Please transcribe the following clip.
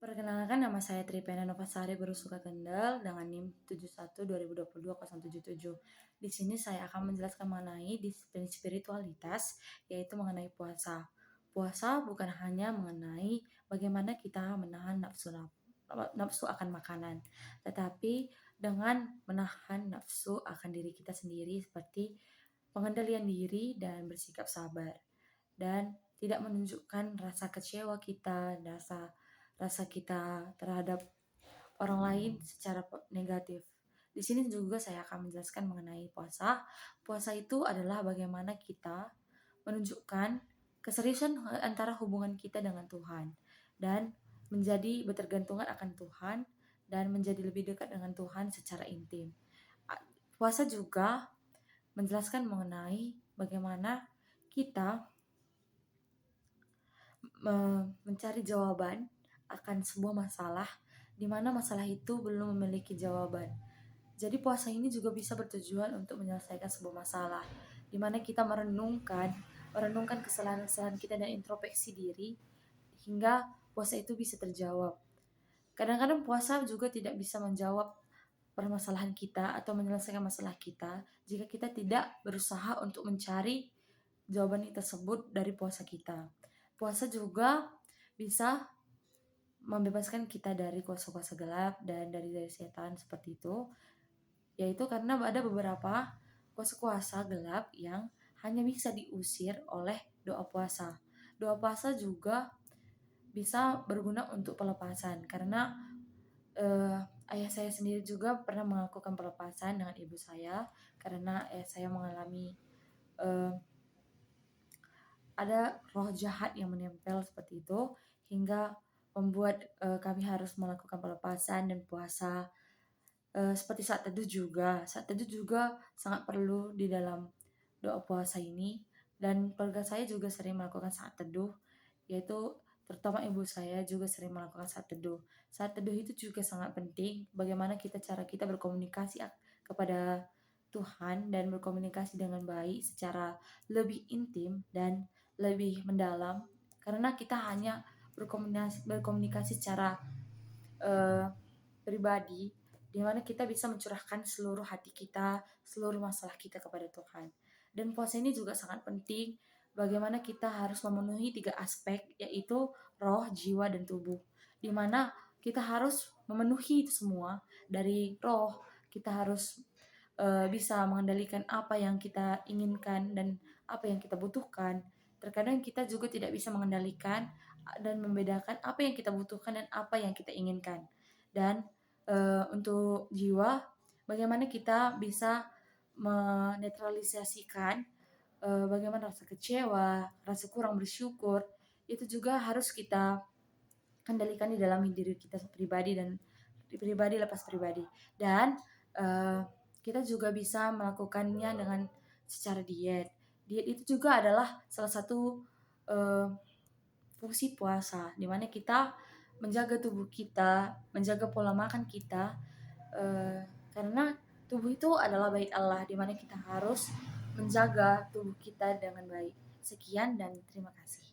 Perkenalkan, nama saya Tripena Novasari Berusuka Kendal dengan NIM 71 2022 077. Di sini saya akan menjelaskan mengenai disiplin spiritualitas, yaitu mengenai puasa. Puasa bukan hanya mengenai bagaimana kita menahan nafsu akan makanan, tetapi dengan menahan nafsu akan diri kita sendiri, seperti pengendalian diri dan bersikap sabar, dan tidak menunjukkan rasa kecewa kita, rasa kita terhadap orang lain secara negatif. Di sini juga saya akan menjelaskan mengenai puasa. Puasa itu adalah bagaimana kita menunjukkan keseriusan antara hubungan kita dengan Tuhan, dan menjadi bertergantungan akan Tuhan, dan menjadi lebih dekat dengan Tuhan secara intim. Puasa juga menjelaskan mengenai bagaimana kita mencari jawaban akan sebuah masalah di mana masalah itu belum memiliki jawaban. Jadi puasa ini juga bisa bertujuan untuk menyelesaikan sebuah masalah di mana kita merenungkan kesalahan-kesalahan kita dan introspeksi diri hingga puasa itu bisa terjawab. Kadang-kadang puasa juga tidak bisa menjawab permasalahan kita atau menyelesaikan masalah kita jika kita tidak berusaha untuk mencari jawaban tersebut dari puasa kita. Puasa juga bisa membebaskan kita dari kuasa-kuasa gelap dan dari setan seperti itu, yaitu karena ada beberapa kuasa-kuasa gelap yang hanya bisa diusir oleh doa puasa. Doa puasa juga bisa berguna untuk pelepasan, karena ayah saya sendiri juga pernah melakukan pelepasan dengan ibu saya karena ayah saya mengalami ada roh jahat yang menempel seperti itu, hingga membuat kami harus melakukan pelepasan dan puasa. Seperti saat teduh juga. Saat teduh juga sangat perlu di dalam doa puasa ini, dan keluarga saya juga sering melakukan saat teduh, yaitu terutama ibu saya juga sering melakukan saat teduh. Saat teduh itu juga sangat penting bagaimana cara kita berkomunikasi kepada Tuhan dan berkomunikasi dengan baik secara lebih intim dan lebih mendalam, karena kita hanya berkomunikasi secara pribadi, di mana kita bisa mencurahkan seluruh hati kita, seluruh masalah kita kepada Tuhan. Dan puasa ini juga sangat penting bagaimana kita harus memenuhi 3 aspek, yaitu roh, jiwa, dan tubuh. Di mana kita harus memenuhi itu semua. Dari roh, kita harus bisa mengendalikan apa yang kita inginkan dan apa yang kita butuhkan. Terkadang kita juga tidak bisa mengendalikan dan membedakan apa yang kita butuhkan dan apa yang kita inginkan. Dan untuk jiwa, bagaimana kita bisa menetralisasikan bagaimana rasa kecewa, rasa kurang bersyukur, itu juga harus kita kendalikan di dalam diri kita pribadi dan pribadi lepas pribadi. Dan kita juga bisa melakukannya dengan secara diet. Diet itu juga adalah salah satu fungsi puasa, di mana kita menjaga tubuh kita, menjaga pola makan kita, karena tubuh itu adalah bait Allah, di mana kita harus menjaga tubuh kita dengan baik. Sekian dan terima kasih.